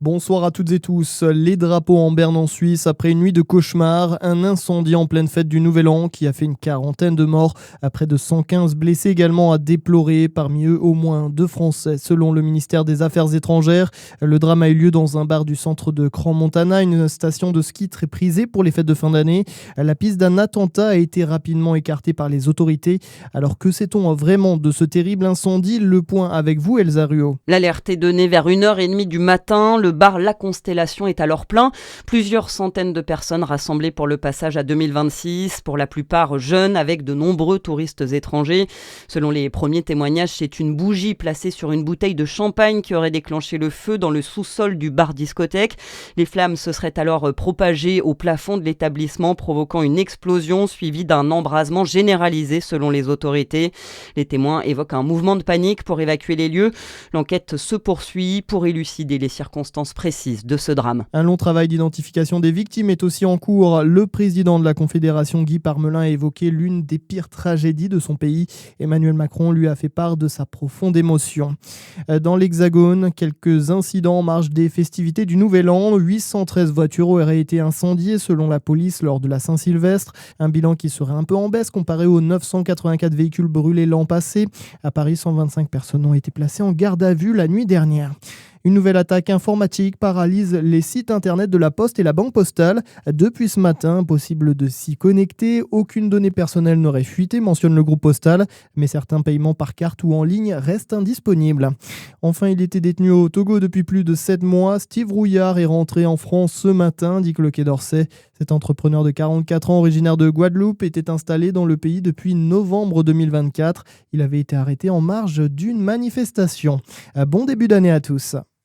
Bonsoir à toutes et tous. Les drapeaux en berne en Suisse après une nuit de cauchemar. Un incendie en pleine fête du Nouvel An qui a fait une quarantaine de morts. Près de 115 blessés également à déplorer. Parmi eux, au moins 2 Français, selon le ministère des Affaires étrangères. Le drame a eu lieu dans un bar du centre de Crans-Montana, une station de ski très prisée pour les fêtes de fin d'année. La piste d'un attentat a été rapidement écartée par les autorités. Alors que sait-on vraiment de ce terrible incendie? Le point avec vous, Elsa Ruot. L'alerte est donnée vers 1h30 du matin. Le bar La Constellation est alors plein. Plusieurs centaines de personnes rassemblées pour le passage à 2026, pour la plupart jeunes, avec de nombreux touristes étrangers. Selon les premiers témoignages, c'est une bougie placée sur une bouteille de champagne qui aurait déclenché le feu dans le sous-sol du bar-discothèque. Les flammes se seraient alors propagées au plafond de l'établissement, provoquant une explosion suivie d'un embrasement généralisé selon les autorités. Les témoins évoquent un mouvement de panique pour évacuer les lieux. L'enquête se poursuit pour élucider les circonstances précises de ce drame. Un long travail d'identification des victimes est aussi en cours. Le président de la Confédération, Guy Parmelin, a évoqué l'une des pires tragédies de son pays. Emmanuel Macron lui a fait part de sa profonde émotion. Dans l'Hexagone, quelques incidents en marge des festivités du Nouvel An. 813 voitures auraient été incendiées selon la police lors de la Saint-Sylvestre. Un bilan qui serait un peu en baisse comparé aux 984 véhicules brûlés l'an passé. À Paris, 125 personnes ont été placées en garde à vue la nuit dernière. Une nouvelle attaque informatique paralyse les sites internet de la Poste et la Banque Postale. Depuis ce matin, impossible de s'y connecter. Aucune donnée personnelle n'aurait fuité, mentionne le groupe postal, mais certains paiements par carte ou en ligne restent indisponibles. Enfin, il était détenu au Togo depuis plus de 7 mois. Steve Rouillard est rentré en France ce matin, dit que le Quai d'Orsay. Cet entrepreneur de 44 ans, originaire de Guadeloupe, était installé dans le pays depuis novembre 2024. Il avait été arrêté en marge d'une manifestation. Bon début d'année à tous.